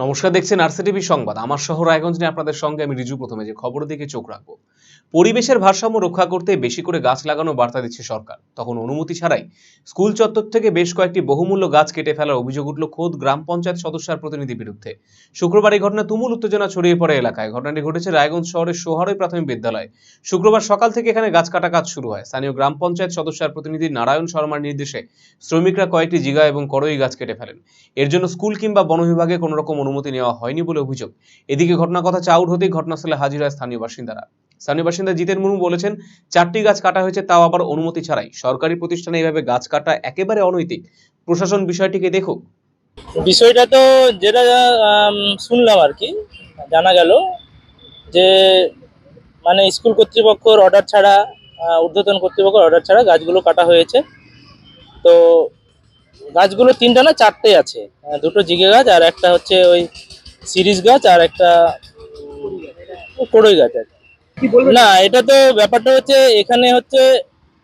নমস্কার, দেখছেন আরসিটিভি সংবাদ। আমার শহর রায়গঞ্জ নিয়ে আপনাদের সঙ্গে আমি রিজু। প্রথমে যে খবরের দিকে চোখ রাখবো, পরিবেশের ভারসাম্য রক্ষা করতে বেশি করে গাছ লাগানোর বার্তা দিচ্ছে সরকার। তখন অনুমতি ছাড়াই স্কুল চত্বর থেকে বেশ কয়েকটি বহুমূল্য গাছ কেটে ফেলার অভিযোগ উঠল খোদ গ্রাম পঞ্চায়েত সদস্যের প্রতিনিধির বিরুদ্ধে। শুক্রবার এই ঘটনা তুমুল উত্তেজনা ছড়িয়ে পড়ে এলাকায়। ঘটনাটি ঘটেছে রায়গঞ্জ শহরের সোহারই প্রাথমিক বিদ্যালয়। শুক্রবার সকাল থেকে এখানে গাছ কাটা কাজ শুরু হয়। স্থানীয় গ্রাম পঞ্চায়েত সদস্যের প্রতিনিধি নারায়ণ শর্মার নির্দেশে শ্রমিকরা কয়েকটি জিগা এবং করই গাছ কেটে ফেলেন। এর জন্য স্কুল কিংবা বন বিভাগে কোনো রকম অনুমতি নেওয়া হয়নি বলে অভিযোগ। এদিকে ঘটনার কথা চাউর হতেই ঘটনাস্থলে হাজির হয় স্থানীয় বাসিন্দারা। স্থানীয় বাসিন্দা জিতেন মুর্মু বলেছেন, 4টি গাছ কাটা হয়েছে, তাও আবার অনুমতি ছাড়াই। সরকারি প্রতিষ্ঠানে এইভাবে গাছ কাটা একেবারে অনৈতিক। প্রশাসন বিষয়টিকে দেখুক। বিষয়টা তো যেটা শুনলাম আর কি, জানা গেল যে মানে স্কুল কর্তৃপক্ষের অর্ডার ছাড়া, ঊর্ধ্বতন কর্তৃপক্ষের অর্ডার ছাড়া গাছগুলো কাটা হয়েছে। তো গাছগুলো 3টা না 4টে আছে, 2টো জিগে গাছ আর একটা হচ্ছে ওই সিরিজ গাছ আর একটা কড়ই গাছ আছে। না, এটা তো ব্যাপারটা হচ্ছে এখানে হচ্ছে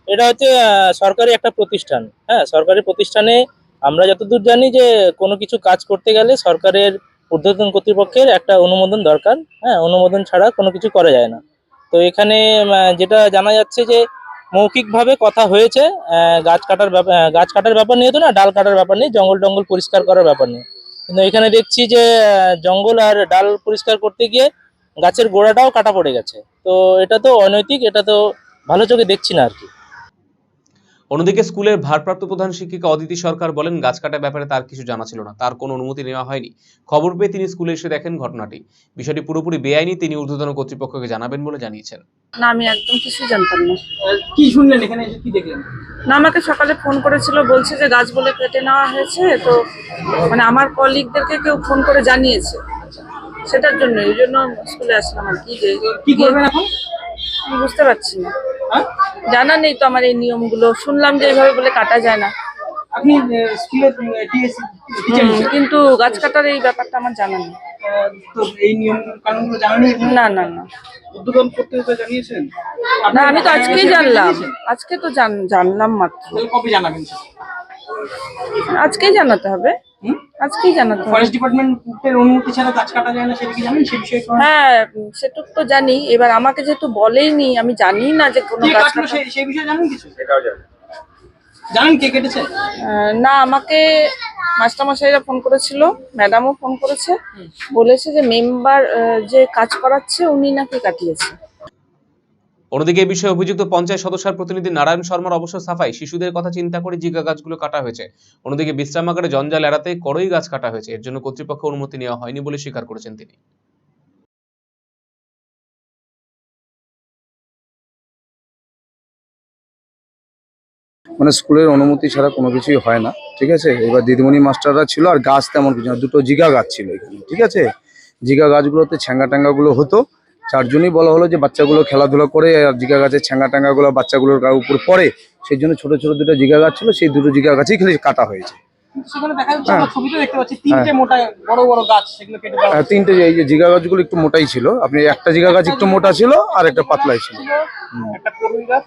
এটা হচ্ছে সরকারি একটা প্রতিষ্ঠান। হ্যাঁ, সরকারি প্রতিষ্ঠানে আমরা যতদূর জানি যে কোনো কিছু কাজ করতে গেলে সরকারের ঊর্ধ্বতন কর্তৃপক্ষের একটা অনুমোদন দরকার। হ্যাঁ, অনুমোদন ছাড়া কোনো কিছু করা যায় না। তো এখানে যেটা জানা যাচ্ছে যে মৌখিকভাবে কথা হয়েছে, গাছ কাটার ব্যাপার নিয়ে, তো না ডাল কাটার ব্যাপার নেই, জঙ্গল টঙ্গল পরিষ্কার করার ব্যাপার নেই। কিন্তু এখানে দেখছি যে জঙ্গল আর ডাল পরিষ্কার করতে গিয়ে গাছের গোড়াটাও কাটা পড়ে গেছে। তো এটা তো অনৈতিক, এটা তো ভালো চোখে দেখছি না আর কি। অন্যদিকে স্কুলের ভারপ্রাপ্ত প্রধান শিক্ষিকা অদিতি সরকার বলেন, গাছ কাটার ব্যাপারে তার কিছু জানা ছিল না, তার কোনো অনুমতি নেওয়া হয়নি। খবর পেয়ে তিনি স্কুলে এসে দেখেন ঘটনাটি। বিষয়টি পুরোপুরি বেআইনি, তিনি ঊর্ধ্বতন কর্তৃপক্ষকে জানাবেন বলে জানিয়েছেন। না, আমি একদম কিছু জানতাম না। কি শুনলেন এখানে এসে, কি দেখলেন? না, আমাকে সকালে ফোন করেছিল, বলছে যে গাছ বলে কেটে নেওয়া হয়েছে। তো মানে আমার কলিগদেরকে কেউ ফোন করে জানিয়েছে, সেটার জন্য এই জন্য স্কুলে আসলাম আর কি। যে কি করবেন এখন? আমি বুঝতে পারছি না, হ্যাঁ? জানা নেই তো আমার এই নিয়মগুলো। শুনলাম যে এইভাবে বলে কাটা যায় না। আপনি স্কুলের টিএসসি টিচার হিসেবে, কিন্তু গাছ কাটার এই ব্যাপারটা আমার জানা নেই। তো এই নিয়ম কানুনগুলো জানেন? না না না উদ্বোধন করতে জানিয়েছেন? না, আমি তো আজকেই জানলাম। আজকে তো জানলাম মাত্র। তাহলে কবে জানাবেন? আজকেই জানাতে হবে। আজকেই জানাতে হবে। ফরেস্ট ডিপার্টমেন্টের অনুমতি ছাড়া গাছ কাটা যায় না, সেটা কি জানেন? সেই বিষয়ে হ্যাঁ, সেটুকু তো জানি। এবার আমাকে যেহেতু বলেইনি, আমি জানি না যে কোনো গাছ কাটা। সেই বিষয়ে জানেন কিছু? সেটাও জানেন কে কেটেছে? না, আমাকে মাস্টারমশাইরা ফোন করেছিল, ম্যাডামও ফোন করেছে, বলেছে যে মেম্বার যে কাজ করাচ্ছে উনি নাকি কাটিয়েছে। অন্যদিকে এই বিষয়ে অভিযুক্ত পঞ্চায়েত সদস্যের প্রতিনিধি নারায়ণ শর্মার অবশ্য সাফাই, শিশুদের কথা চিন্তা করে জিগা গাছগুলো কাটা হয়েছে। অন্যদিকে বিশ্রামাগারে জঞ্জাল এড়াতে করই গাছ কাটা হয়েছে, এর জন্য কর্তৃপক্ষ অনুমতি নেওয়া হয়নি বলে স্বীকার করেছেন তিনি। মানে স্কুলের অনুমতি ছাড়া কোনো কিছুই হয় না, ঠিক আছে। এবার দিদিমণি মাস্টাররা ছিল, আর গাছ তেমন কিছু না, 2টো জিগা গাছ ছিল এখানে, ঠিক আছে। জিগা গাছগুলোতে ছ্যাঙ্গা ট্যাঙ্গাগুলো হতো, যার জন্যই বলা হলো যে বাচ্চাগুলো খেলাধুলা করে আর জিগা গাছের ছ্যাঙ্গা ট্যাঙ্গাগুলো বাচ্চাগুলোর উপর পড়ে, সেই জন্য ছোট ছোট 2টো জিগা গাছ ছিল, সেই 2টো জিগা গাছই খালি কাটা হয়েছে। সেখানে দেখা যাচ্ছে, আমরা ছবিতে দেখতে পাচ্ছি 3টে মোটা বড় বড় গাছ, সেগুলো কেটে দেওয়া হয়েছে। 3টে, এই যে জিগা গাছগুলো একটু মোটাই ছিল, আপনি একটা জিগা গাছ একটু মোটা ছিল আর একটা পাতলাই ছিল। একটা করই গাছ,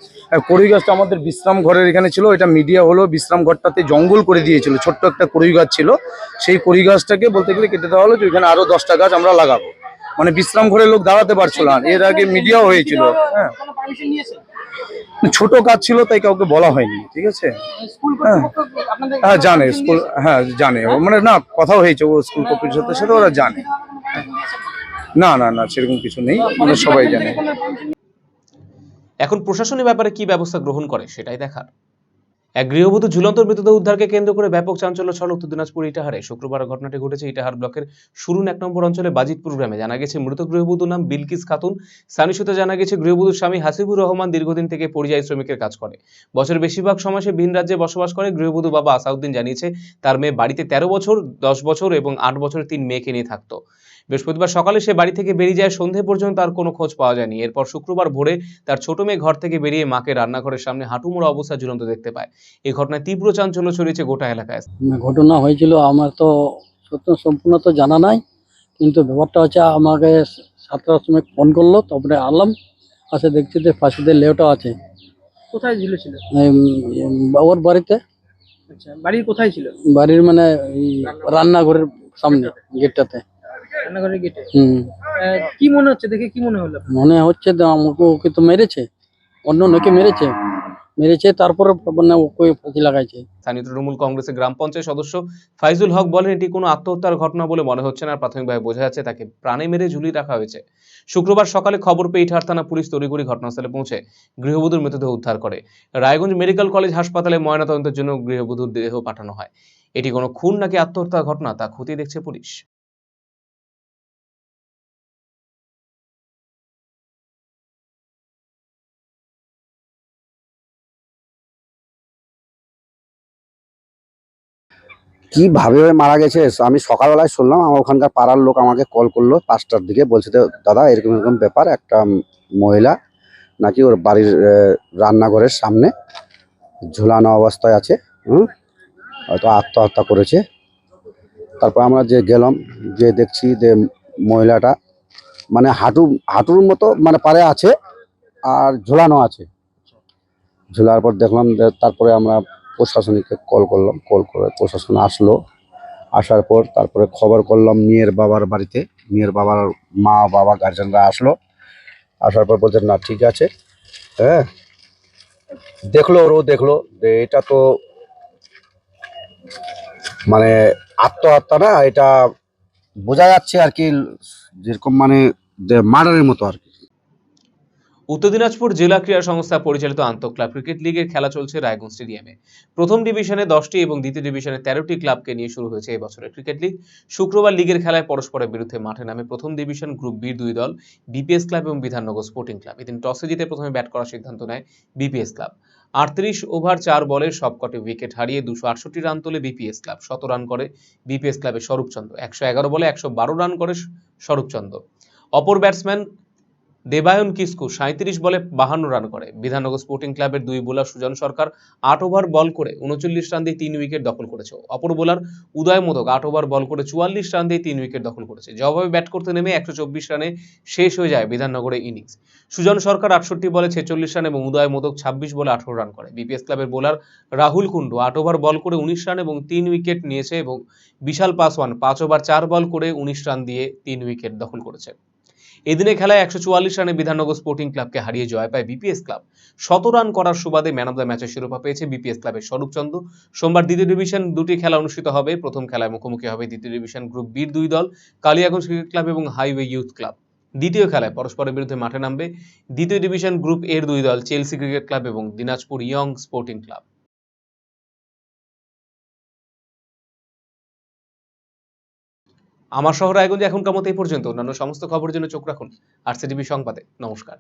কড়ই গাছটা আমাদের বিশ্রাম ঘরের এখানে ছিল, এটা মিডিয়া হলো বিশ্রাম ঘরটাতে জঙ্গল করে দিয়েছিল, ছোট্ট একটা কড়ই গাছ ছিল, সেই কড়ই গাছটাকে বলতে গেলে কেটে দেওয়া হলো যে ওইখানে আরো 10টা গাছ আমরা লাগাবো। মানে বিশ্রাম ঘরের লোক দাঁড়াতে পারছিল না, এর আগে মিডিয়াও হয়েছিল। হ্যাঁ, কোনো পারমিশন নিয়েছে? ছোট কাজ ছিল তাই কাউকে বলা হয়নি, ঠিক আছে। স্কুল কর্তৃপক্ষ আপনাদের হ্যাঁ জানে, স্কুল, হ্যাঁ জানে, মানে না কথা হয়েছে ও স্কুল কর্তৃপক্ষের সাথে, ওরা জানে। না না না, সেরকম কিছু নেই, মানে সবাই জানে। এখন প্রশাসনের ব্যাপারে কি ব্যবস্থা গ্রহণ করে সেটাই দেখার। এক গৃহবধূ ঝুলন্ত মৃতদেহ উদ্ধারকে কেন্দ্র করে ব্যাপক চাঞ্চল্য ছড়াল উত্তর দিনাজপুর ইটাহারে। শুক্রবার ঘটনাটি ঘটেছে ইটাহার ব্লকের সুরুন 1 নম্বর অঞ্চলে বাজিতপুর গ্রামে। জানা গেছে মৃত গৃহবধূর নাম বিলকিস খাতুন। স্থানীয় সূত্রে জানা গেছে গৃহবধূর স্বামী হাসিবুর রহমান দীর্ঘদিন থেকে পরিযায়ী শ্রমিকের কাজ করে। বছরের বেশিরভাগ সময় সে ভিন রাজ্যে বসবাস করে। গৃহবধূ বাবা আসাউদ্দিন জানিয়েছে তার মেয়ে বাড়িতে 13 বছর, 10 বছর এবং 8 বছরের 3 মেয়েকে নিয়ে থাকতো। বৃহস্পতিবার সকালে সে বাড়ি থেকে বেরিয়ে যায়, সন্ধে পর্যন্ত তার কোনো খোঁজ পাওয়া যায়নি। এরপর শুক্রবার ভোরে তার ছোট মেয়ে ঘর থেকে বেরিয়ে মাকে রান্নাঘরের সামনে হাঁটুমোড়া অবস্থায় ঝুলন্ত দেখতে পায়। এই ঘটনায় তীব্র চাঞ্চল্য ছড়িয়েছে গোটা এলাকায়। ঘটনা হয়েছিল আমার তো সম্পূর্ণ তো জানা নাই, কিন্তু ব্যাপারটা হচ্ছে আমাকে 7টার সময় ফোন করলো, তারপরে আলাম, আসে দেখছি যে ফাঁসিদের লেওটা আছে। কোথায় ঝুলেছিল? ওর বাড়িতে। আচ্ছা, বাড়ির কোথায় ছিল? বাড়ির মানে রান্নাঘরের সামনে গেটটাতে। রান্নাঘরের গেটে হুম, কি মনে হচ্ছে, দেখে কি মনে হলো? মনে হচ্ছে তো আমাকে ওকে তো মেরেছে, অন্য নাকি মেরেছে তারপরে মানে ওকে ফাঁসি লাগাইছে। স্থানীয় তৃণমূল কংগ্রেসের গ্রাম পঞ্চায়েত সদস্য ফাইজুল হক বলেন, এটি কোনো আত্মহত্যার ঘটনা বলে মনে হচ্ছে না। প্রাথমিকভাবে বোঝা যাচ্ছে তাকে প্রাণে মেরে ঝুলিয়ে রাখা হয়েছে। শুক্রবার সকালে খবর পেয়ে ইটাহার থানা পুলিশ তড়িঘড়ি ঘটনাস্থলে পৌঁছে গৃহবধূর মৃতদেহ উদ্ধার করে। রায়গঞ্জ মেডিকেল কলেজ হাসপাতালে ময়নাতদন্তের জন্য গৃহবধূর দেহ পাঠানো হয়। এটি কোনো খুন নাকি আত্মহত্যার ঘটনা তা খতিয়ে দেখছে পুলিশ। কিভাবে মারা গেছে আমি সকালবেলায় শুনলাম। আমার ওখানকার পাড়ার লোক আমাকে কল করলো 5টার দিকে, বলছে যে দাদা এরকম এরকম ব্যাপার, একটা মহিলা নাকি ওর বাড়ির রান্নাঘরের সামনে ঝুলানো অবস্থায় আছে, হয়তো আত্মহত্যা করেছে। তারপর আমরা যে গেলাম, যে দেখছি যে মহিলাটা মানে হাঁটুর মতো মানে পারে আছে আর ঝুলানো আছে। ঝুলার পর দেখলাম যে, তারপরে আমরা প্রশাসনিককে কল করলাম, কল করে প্রশাসন আসলো। আসার পর তারপরে খবর করলাম মেয়ের বাবার বাড়িতে। মেয়ের বাবার মা বাবা গার্জেনরা আসলো। আসার পর বলছেন না ঠিক আছে, হ্যাঁ দেখলো, ওরও দেখলো যে এটা তো মানে আত্মহত্যা না, এটা বোঝা যাচ্ছে আর কি, যেরকম মানে মার্ডারের মতো আর কি। উত্তর দিনাজপুর জেলা ক্রীড়া সংস্থা পরিচালিত আন্তঃক্লাব ক্রিকেট লিগের খেলা চলছে রায়গঞ্জ স্টেডিয়ামে। প্রথম ডিভিশনে 10টি এবং দ্বিতীয় ডিভিশনে 13টি ক্লাবকে নিয়ে শুরু হয়েছে এবছরের ক্রিকেট লিগ। শুক্রবার লিগের খেলায় পরস্পরের বিরুদ্ধে মাঠে নামে প্রথম ডিভিশন গ্রুপ বির দুই দল, বিপিএস ক্লাব এবং বিধাননগর স্পোর্টিং ক্লাব। এদিন টসে জিতে প্রথমে ব্যাট করার সিদ্ধান্ত নেয় বিপিএস ক্লাব। 38 ওভার 4 বলে সবকটি উইকেট হারিয়ে 268 রান তোলে বিপিএস ক্লাব। 100 রান করে বিপিএস ক্লাবের স্বরূপচন্দ্র। 111 বলে 112 রান করে স্বরূপচন্দ্র। অপর ব্যাটসম্যান দেবায়ন কিসকু 37 বলে 52 রান করে। বিধাননগর স্পোর্টিং ক্লাবের দুই বোলার সুজন সরকার 8 ওভার বল করে 39 রান দিয়ে 3 উইকেট দখল করেছে। অপর বোলার উদয় মোদক 8 ওভার বল করে 44 রান দিয়ে 3 উইকেট দখল করেছে। জবাবে ব্যাট করতে নেমে 124 রানে শেষ হয়ে যায় বিধাননগরের ইনিংস। সুজন সরকার 68 বলে 46 রান এবং উদয় মোদক 26 বলে 18 রান করে। বিপিএস ক্লাবের বোলার রাহুল কুন্ডু 8 ওভার বল করে 19 রান এবং 3 উইকেট নিয়েছে এবং বিশাল পাসওয়ান 5 ওভার 4 বল করে 19 রান দিয়ে 3 উইকেট দখল করেছে। এদিনে খেলায় 144 রানে বিধাননগর স্পোর্টিং ক্লাবকে হারিয়ে জয় পায় বিপিএস ক্লাব। 100 রান করার সুবাদে ম্যান অব দ্য ম্যাচের শিরোপা পেয়েছে বিপিএস ক্লাবের স্বরূপচন্দ্র। সোমবার দ্বিতীয় ডিভিশন দুটি খেলা অনুষ্ঠিত হবে। প্রথম খেলায় মুখোমুখি হবে দ্বিতীয় ডিভিশন গ্রুপ বির দুই দল, কালিয়াগঞ্জ ক্রিকেট ক্লাব এবং হাইওয়ে ইউথ ক্লাব। দ্বিতীয় খেলায় পরস্পরের বিরুদ্ধে মাঠে নামবে দ্বিতীয় ডিভিশন গ্রুপ এর দুই দল, চেলসি ক্রিকেট ক্লাব এবং দিনাজপুর ইয়ং স্পোর্টিং ক্লাব। আমার শহর রায়গঞ্জে এখনকার মতো এই পর্যন্ত। অন্যান্য সমস্ত খবরের জন্য চোখ রাখুন আরসিটিভি সংবাদে। নমস্কার।